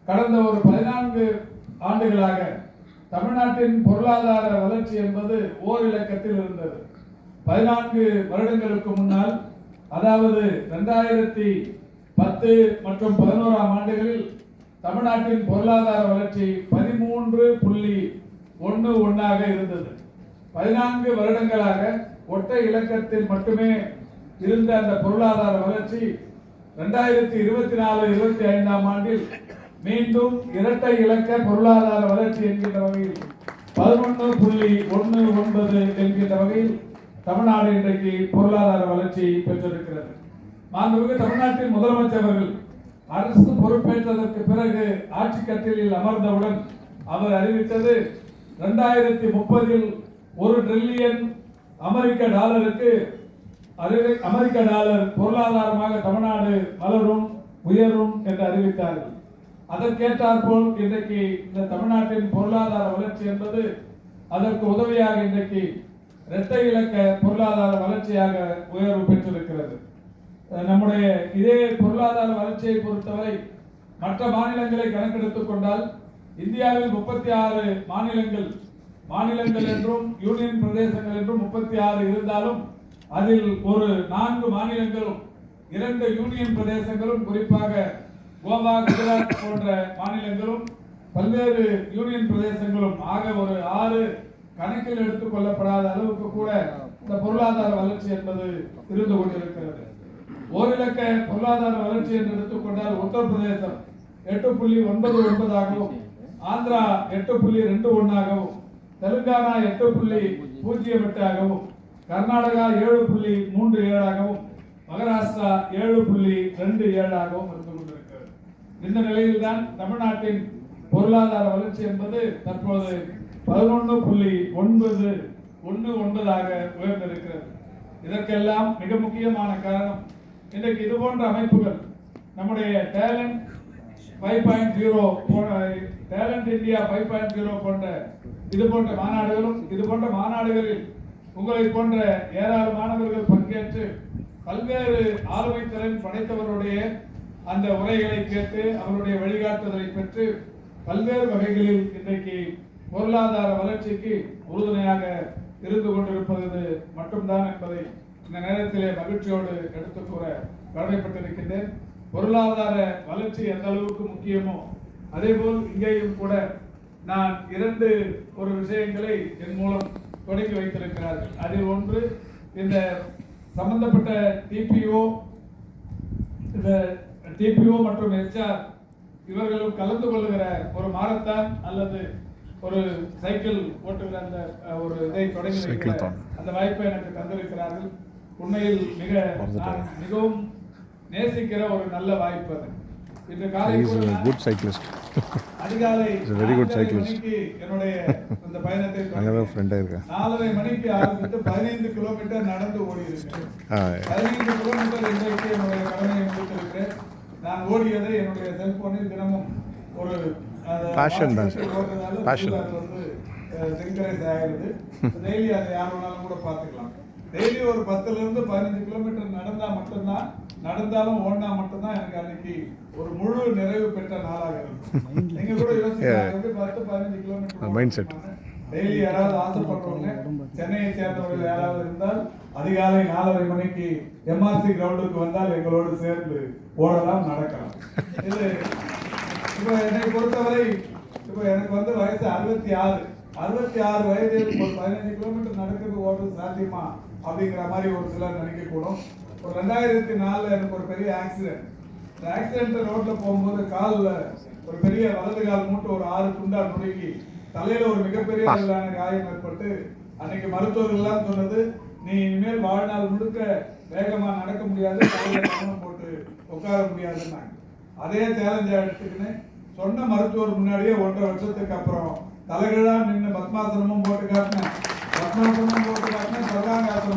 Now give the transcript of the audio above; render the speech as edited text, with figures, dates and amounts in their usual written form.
கடந்த ஒரு 14 ஆண்டுகளாக தமிழ்நாட்டின் பொருளாதார வளர்ச்சி என்பது ஓரிலக்கத்தில் இருந்தது. 14 வருடங்களுக்கு முன்னால், அதாவது 2010 மற்றும் 11ஆம் ஆண்டுகளில் தமிழ்நாட்டின் பொருளாதார வளர்ச்சி 13.11 இருந்தது. 14 வருடங்களாக ஒற்றை இலக்கத்தில் மட்டுமே இருந்த அந்த பொருளாதார வளர்ச்சி 2024-25ஆம் ஆண்டில் மீண்டும் இரட்டை இலக்க பொருளாதார வளர்ச்சி என்கின்ற வகையில் 11.19 என்கின்ற வகையில் தமிழ்நாடு இன்றைக்கு பொருளாதார வளர்ச்சி பெற்றிருக்கிறது. மாண்புமிகு தமிழ்நாட்டின் முதலமைச்சர் அவர்கள் அரசு பொறுப்பேற்றதற்கு பிறகு ஆட்சி கட்டிலில் அமர்ந்தவுடன் அவர் அறிவித்தது 2030 1 டிரில்லியன் அமெரிக்க டாலர் பொருளாதாரமாக தமிழ்நாடு வளரும் உயரும் என்று அறிவித்தார்கள். அதற்கேற்றாற்போல் இன்றைக்கு இந்த தமிழ்நாட்டின் பொருளாதார வளர்ச்சி என்பது அதற்கு உதவியாக இன்றைக்கு இரட்டை இலக்க பொருளாதார வளர்ச்சியாக உயர்வு பெற்றிருக்கிறது. நம்முடைய இதே பொருளாதார வளர்ச்சியை பொறுத்தவரை மற்ற மாநிலங்களை கணக்கெடுத்துக் கொண்டால் இந்தியாவில் 36 மாநிலங்கள் என்றும் யூனியன் பிரதேசங்கள் என்றும் 36 இருந்தாலும் அதில் ஒரு 4 மாநிலங்களும் 2 யூனியன் பிரதேசங்களும், குறிப்பாக கோவா, குஜராத் போன்ற மாநிலங்களும் பல்வேறு யூனியன் பிரதேசங்களும் ஆக ஒரு 6 கணக்கில் எடுத்துக் கொள்ளப்படாத அளவுக்கு கூட இந்த பொருளாதார வளர்ச்சி என்பது இருந்து கொண்டிருக்கிறது. ஓரிலக்க பொருளாதார வளர்ச்சி என்று எடுத்துக்கொண்டால் உத்தரப்பிரதேசம் 8.99 ஆகவும், ஆந்திரா 8.21 ஆகவும், தெலுங்கானா 8.08 ஆகவும், கர்நாடகா 7.37 ஆகவும், மகாராஷ்டிரா 7.27 ஆகவும் இருந்து கொண்டிருக்கிறது. இந்த நிலையில்தான் தமிழ்நாட்டின் பொருளாதார வளர்ச்சி என்பது தற்போது 11.19 உயர்ந்திருக்கிறது. இதற்கெல்லாம் மிக முக்கியமான காரணம் இன்றைக்கு இது போன்ற அமைப்புகள், நம்முடைய டேலண்ட் 5.0 டேலண்ட் இந்தியா 5.0 போன்ற இது போன்ற மாநாடுகளில் உங்களை போன்ற ஏராளமானவர்கள் பங்கேற்று பல்வேறு ஆளுமை திறன் படைத்தவருடைய அந்த உரைகளை கேட்டு அவருடைய வழிகாட்டுதலை பெற்று பல்வேறு வகைகளில் இன்றைக்கு பொருளாதார வளர்ச்சிக்கு உறுதுணையாக இருந்து கொண்டிருப்பது மட்டும்தான் என்பதை இந்த நேரத்திலே மகிழ்ச்சியோடு எடுத்துக் கூற கடமைப்பட்டிருக்கின்றேன். பொருளாதார வளர்ச்சி எந்த அளவுக்கு முக்கியமோ அதேபோல் இங்கேயும் கூட நான் 2 விஷயங்களை என் மூலம் தொடங்கி வைத்திருக்கிறார்கள். அதில் ஒன்று, இந்த சம்பந்தப்பட்ட டிபிஓ மற்றும் HR இவர்களும் கலந்து கொள்ளுகிற ஒரு மாரத்தான் அல்லது ஒரு சைக்கிள் ஓட்டுகிற அந்த ஒரு இதை தொடங்கி வைக்கிற அந்த வாய்ப்பை எனக்கு தந்திருக்கிறார்கள். உண்மையில் மிகவும் நேசிக்கிற ஒரு நல்ல வாய்ப்பு அது. இன்று காலை அதிகாலை 4:30 மணிக்கு என்னுடைய இந்த பயணத்தை 4:30 மணிக்கு ஆரம்பித்து 15 கிலோமீட்டர் நடந்து ஓடி இருக்கிறேன். 15 கிலோமீட்டர் இன்றைக்கு என்னுடைய கடமையை முடித்திருக்கிறேன். நான் ஓடியதை என்னுடைய செல்போனில் தினமும் ஒரு சிங்கரைஸ் ஆகிறது. டெய்லி அதை யார் வேணாலும் கூட பார்த்துக்கலாம். டெய்லி ஒரு 10 to 15 கிலோமீட்டர் நடந்தாலும் ஓடினா மட்டும்தான் எனக்கு அன்னைக்கு ஒரு முழு நிறைவு பெற்ற நாளாக இருக்கும். நீங்க கூட யோசிக்கலாம், 10-15 கிலோமீட்டர் டெய்லி யாராவது ஆசைப்படுறவங்க, சென்னையை சேர்ந்தவர்கள் யாராவது இருந்தால் அதிகாலை 4:30 மணிக்கு MRC கிரவுண்டுக்கு வந்தால் எங்களோடு சேர்ந்து ஓடலாம், நடக்கலாம். இது இப்போ என்னை பொறுத்தவரை எனக்கு வயசு 66 வயதில் ஒரு 15 கிலோமீட்டர் நடக்கிறது ஓடுறது சாத்தியமா அப்படிங்கிற மாதிரி ஒரு சிலர் நினைக்கக்கூடும். ஒரு 2004 எனக்கு ஒரு பெரிய ஆக்சிடென்ட். இந்த ஆக்சிடென்ட் ரோட்ல போகும்போது காலில் ஒரு பெரிய வலது கால் மூட்டு ஒரு 6 துண்டா நுணுக்கி தலையில ஒரு மிகப்பெரிய அளவிலான காயம் ஏற்பட்டு அன்னைக்கு மருத்துவர்கள் எல்லாம் சொன்னது, நீ இனிமேல் வாழ்நாள் முழுக்க வேகமா நடக்க முடியாது, கவனம் போட்டு உட்கார முடியாதுன்னாங்க. அதே சேலஞ்சா எடுத்துக்கின்னு சொன்ன மருத்துவர் முன்னாடியே 1.5 வருஷத்துக்கு அப்புறம் தலைகீழா நின்று பத்மாசனமும் போட்டு காட்டினேன், சர்வாங்காசனம்